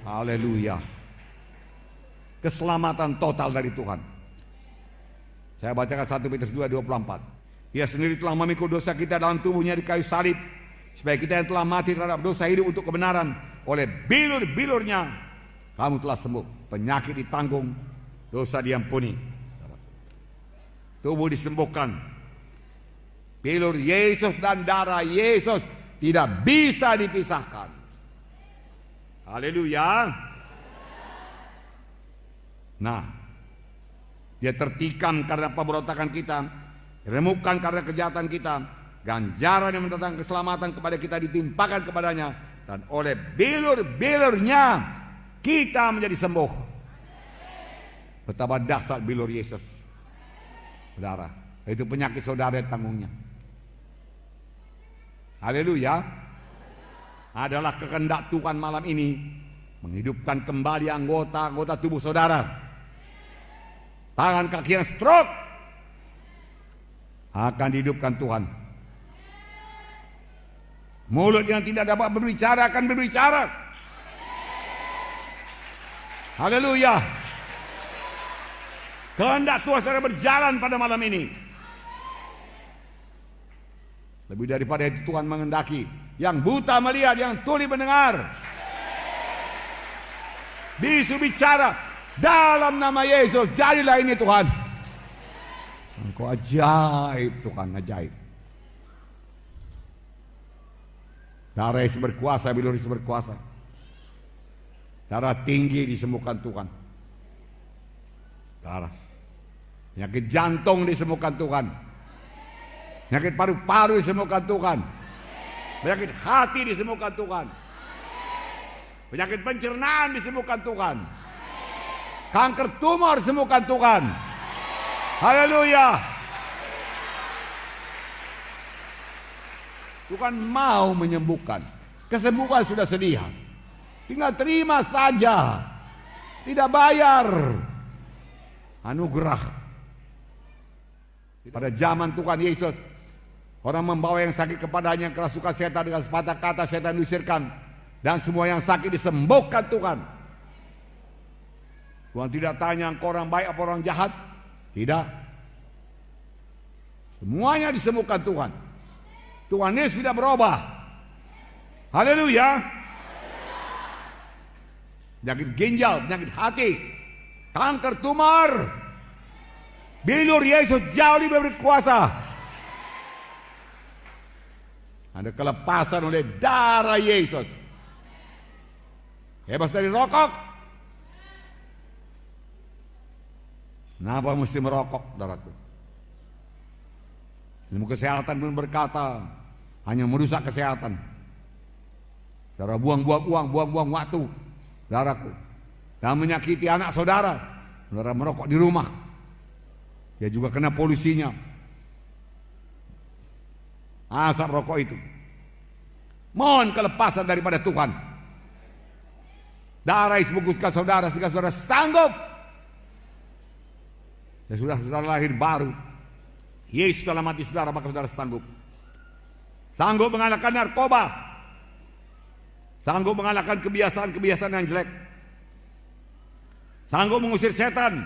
Haleluya. Keselamatan total dari Tuhan. Saya bacakan 1 Petrus 2:24. Dia sendiri telah memikul dosa kita dalam tubuhnya di kayu salib, supaya kita yang telah mati terhadap dosa hidup untuk kebenaran. Oleh bilur-bilurnya kamu telah sembuh. Penyakit ditanggung, dosa diampuni, tubuh disembuhkan. Bilur Yesus dan darah Yesus tidak bisa dipisahkan. Haleluya. Nah, dia tertikam karena pemberontakan kita, diremukkan karena kejahatan kita, ganjaran yang mendatangkan keselamatan kepada kita ditimpakan kepadanya, dan oleh bilur-bilurnya kita menjadi sembuh. Betapa dahsyat bilur Yesus, saudara. Itu penyakit saudara tanggungnya. Haleluya. Adalah kehendak Tuhan malam ini menghidupkan kembali anggota-anggota tubuh saudara. Tangan kaki yang stroke akan dihidupkan Tuhan. Mulut yang tidak dapat berbicara akan berbicara. Haleluya. Kehendak Tuhan saudara berjalan pada malam ini. Lebih daripada itu Tuhan menghendaki yang buta melihat, yang tuli mendengar, bisu bicara dalam nama Yesus. Jadilah ini Tuhan. Engkau ajaib Tuhan, ajaib. Darah Yesus berkuasa, bilur Yesus berkuasa. Darah tinggi disembuhkan Tuhan. Darah. Penyakit jantung disembuhkan Tuhan. Penyakit paru-paru disembuhkan Tuhan. Penyakit hati disembuhkan Tuhan. Penyakit pencernaan disembuhkan Tuhan. Kanker tumor disembuhkan Tuhan. Haleluya. Tuhan mau menyembuhkan. Kesembuhan sudah sedia. Tinggal terima saja. Tidak bayar. Anugerah. Pada zaman Tuhan Yesus, orang membawa yang sakit kepadanya, kerasukan setan, dengan sepatah kata setan diusirkan, dan semua yang sakit disembuhkan Tuhan. Tuhan tidak tanya engkau orang baik apa orang jahat. Tidak. Semuanya disembuhkan Tuhan. Tuhan Yesus tidak berubah. Haleluya. Penyakit ginjal, penyakit hati, kanker tumor, bilur Yesus jauh lebih berkuasa. Ada kelepasan oleh darah Yesus. Bebas dari rokok. Kenapa mesti merokok, saudaraku? Ilmu kesehatan pun berkata hanya merusak kesehatan. Saudara buang-buang uang, buang-buang waktu, saudaraku, dan menyakiti anak saudara. Saudara merokok di rumah, dia juga kena polusinya. Asap rokok itu. Mohon kelepasan daripada Tuhan. Darah Yesus bungkuskan saudara sehingga saudara sanggup. Ya sudah, saudara lahir baru. Yesus dalam hati saudara, maka saudara sanggup. Sanggup mengalahkan narkoba. Sanggup mengalahkan kebiasaan-kebiasaan yang jelek. Sanggup mengusir setan.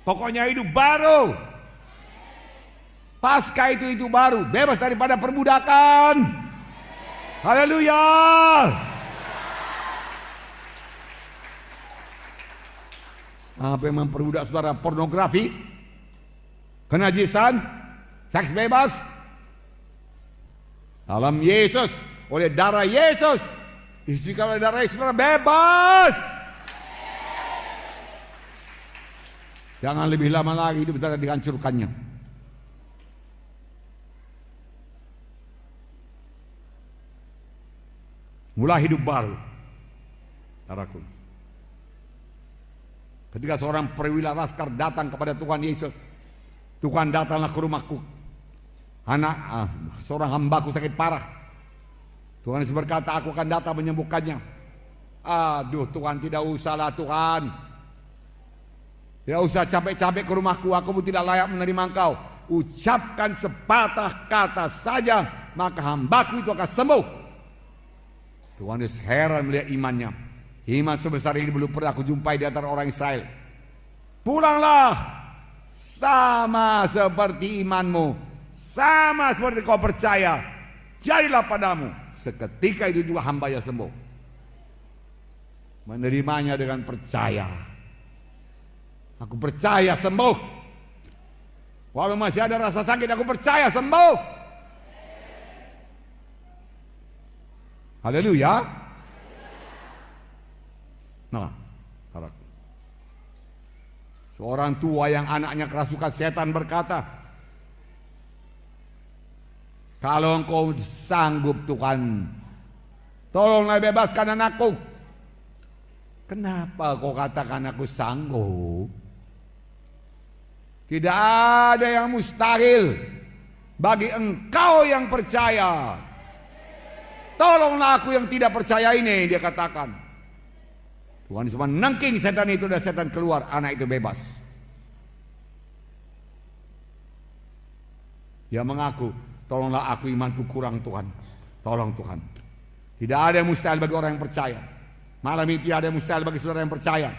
Pokoknya hidup baru. Pasca itu baru, bebas daripada perbudakan. Haleluya. Apa yang memperbudak saudara? Pornografi, kenajisan, seks bebas. Dalam Yesus, oleh darah Yesus, diisukan oleh darah Yesus, saudara bebas. Jangan lebih lama lagi hidup saudara dihancurkannya. Mulai hidup baru, saudaraku. Ketika seorang perwira laskar datang kepada Tuhan Yesus, Tuhan datanglah ke rumahku. Seorang hambaku sakit parah. Tuhan Yesus berkata, aku akan datang menyembuhkannya. Aduh Tuhan, tidak usahlah Tuhan. Tidak usah capek-capek ke rumahku, aku pun tidak layak menerima engkau. Ucapkan sepatah kata saja, maka hambaku itu akan sembuh. Tuhan Yesus heran melihat imannya. Iman sebesar ini belum pernah aku jumpai di antara orang Israel. Pulanglah, sama seperti imanmu, sama seperti kau percaya, jadilah padamu. Seketika itu juga hambanya sembuh. Menerimanya dengan percaya. Aku percaya sembuh. Walau masih ada rasa sakit, aku percaya sembuh. Haleluya. Nah, harapku. Seorang tua yang anaknya kerasukan setan berkata, kalau engkau sanggup Tuhan, tolonglah bebaskan anakku. Kenapa kau katakan aku sanggup? Tidak ada yang mustahil bagi engkau yang percaya. Tolonglah aku yang tidak percaya ini, dia katakan. Tuhan Yesus menengking setan itu dan setan keluar, anak itu bebas. Dia mengaku, tolonglah aku, imanku kurang Tuhan. Tolong Tuhan. Tidak ada yang mustahil bagi orang yang percaya. Malam ini tidak ada yang mustahil bagi saudara yang percaya.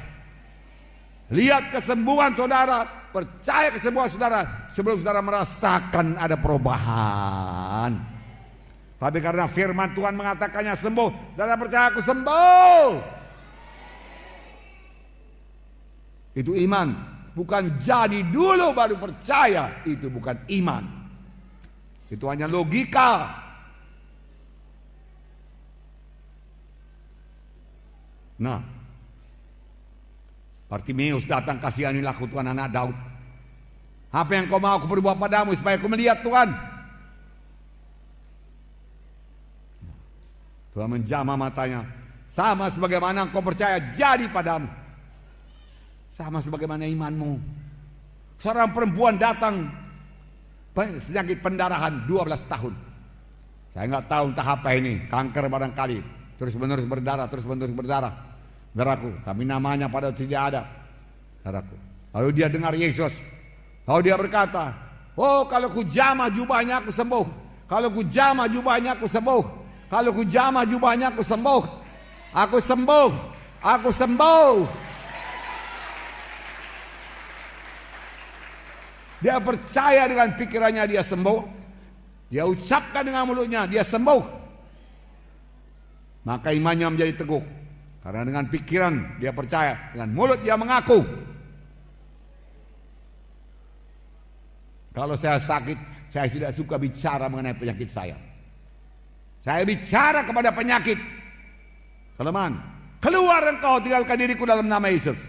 Lihat kesembuhan saudara, percaya kesembuhan saudara sebelum saudara merasakan ada perubahan. Tapi karena firman Tuhan mengatakannya sembuh, saudara percaya aku sembuh. Itu iman, bukan jadi dulu baru percaya. Itu bukan iman. Itu hanya logika. Nah, Bartimeus datang, kasihanilah aku Tuhan, anak Daud. Apa yang kau mau aku berbuat padamu supaya aku melihat Tuhan? Tuhan menjamah matanya. Sama sebagaimana engkau percaya jadi padamu. Sama sebagaimana imanmu. Seorang perempuan datang penyakit pendarahan 12 tahun. Saya nggak tahu entah apa ini, kanker barangkali. Terus menerus berdarah, saudaraku. Tapi namanya pada tidak ada, saudaraku. Lalu dia dengar Yesus. Lalu dia berkata, oh kalau ku jamah jubahnya aku sembuh. Kalau ku jamah jubahnya aku sembuh. Kalau ku jamah jubahnya aku sembuh. Aku sembuh. Aku sembuh. Dia percaya dengan pikirannya dia sembuh. Dia ucapkan dengan mulutnya dia sembuh. Maka imannya menjadi teguh. Karena dengan pikiran dia percaya, dengan mulut dia mengaku. Kalau saya sakit, saya tidak suka bicara mengenai penyakit saya. Saya bicara kepada penyakit. Kelemahan, keluar engkau, tinggalkan diriku dalam nama Yesus.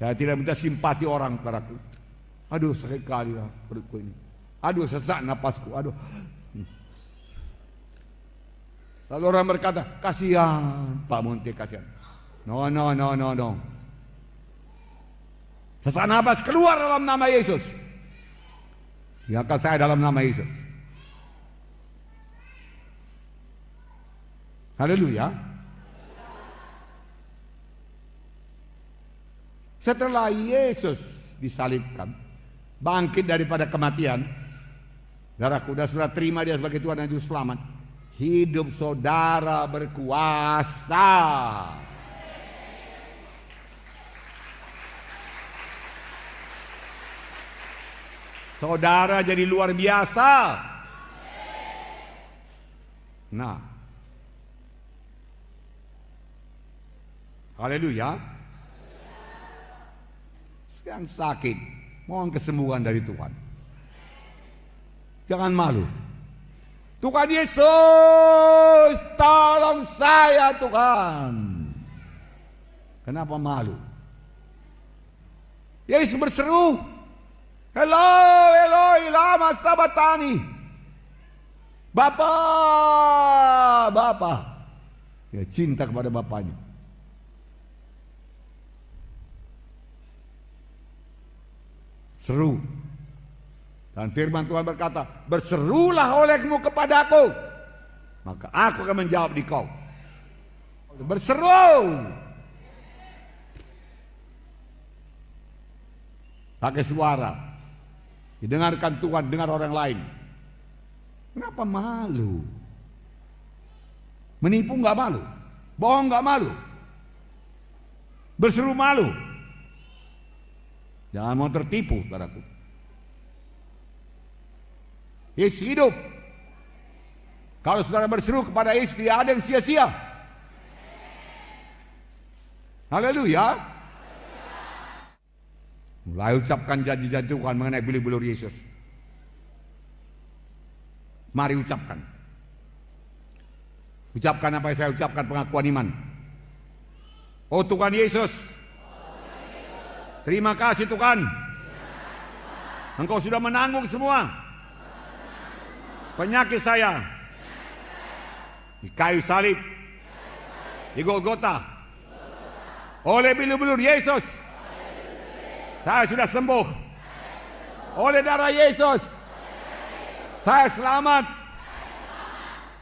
Saya tidak minta simpati orang padaku. Aduh sakit kali lah perutku ini. Aduh sesak napasku. Aduh. Lalu orang berkata, kasihan Pak Munti, kasihan. No. Sesak napas keluar dalam nama Yesus. Biarkan saya dalam nama Yesus. Haleluya. Setelah Yesus disalibkan, bangkit daripada kematian, saudaraku, sudah terima dia sebagai Tuhan dan Juru Selamat. Hidup saudara berkuasa. Saudara jadi luar biasa. Nah, haleluya. Yang sakit, mohon kesembuhan dari Tuhan. Jangan malu. Tuhan Yesus, tolong saya Tuhan. Kenapa malu? Yesus berseru, Eloi, Eloi, lama sabatani. Bapa. Dia cinta kepada bapaknya. Seru. Dan firman Tuhan berkata, berserulah olehmu kepadaku, maka aku akan menjawab di kau. Berseru. Pakai suara. Didengarkan Tuhan, dengar orang lain. Kenapa malu? Menipu nggak malu? Bohong nggak malu. Berseru malu. Jangan mau tertipu, saudaraku. Yesus hidup. Kalau saudara berseru kepada Yesus, tidak ada yang sia-sia. Haleluya. Mulai ucapkan janji-janji Tuhan mengenai bilur-bilur Yesus. Mari ucapkan. Ucapkan apa yang saya ucapkan, pengakuan iman. Oh Tuhan Yesus, terima kasih Tuhan. Engkau sudah menanggung semua penyakit saya di kayu salib, di Golgota. Oleh bilur-bilur Yesus, saya sudah sembuh. Oleh darah Yesus, saya selamat.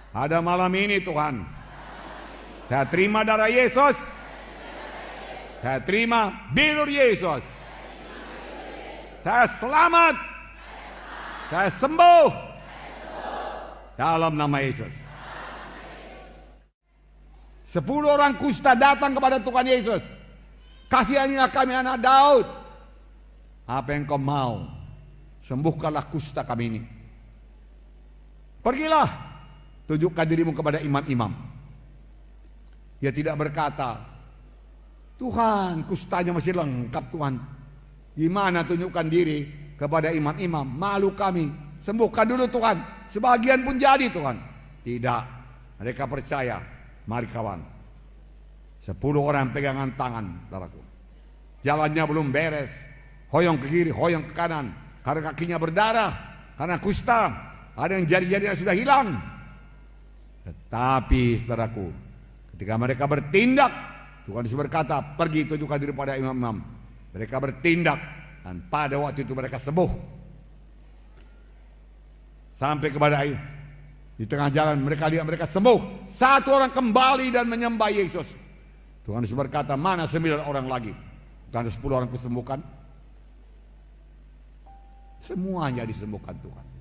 Pada malam ini Tuhan, saya terima darah Yesus. Saya terima bilur Yesus. Saya selamat. Saya sembuh. Dalam nama Yesus. 10 orang kusta datang kepada Tuhan Yesus. Kasihanilah kami anak Daud. Apa yang kau mau? Sembuhkanlah kusta kami ini. Pergilah. Tunjukkan dirimu kepada imam-imam. Dia tidak berkata, Tuhan, kustanya masih lengkap Tuhan. Gimana tunjukkan diri kepada imam-imam? Malu kami. Sembuhkan dulu Tuhan. Sebagian pun jadi Tuhan. Tidak. Mereka percaya. Mari kawan. 10 orang pegangan tangan, saudaraku. Jalannya belum beres. Hoyong ke kiri, hoyong ke kanan. Karena kakinya berdarah. Karena kusta. Ada yang jari-jarinya sudah hilang. Tetapi saudaraku, ketika mereka bertindak, Tuhan Yesus berkata, pergi tunjukkan diri pada imam-imam. Mereka bertindak dan pada waktu itu mereka sembuh. Sampai kepada air. Di tengah jalan mereka lihat mereka sembuh. 1 orang kembali dan menyembah Yesus. Tuhan Yesus berkata, mana 9 orang lagi? Bukan 10 orang kusembuhkan? Semuanya disembuhkan Tuhan.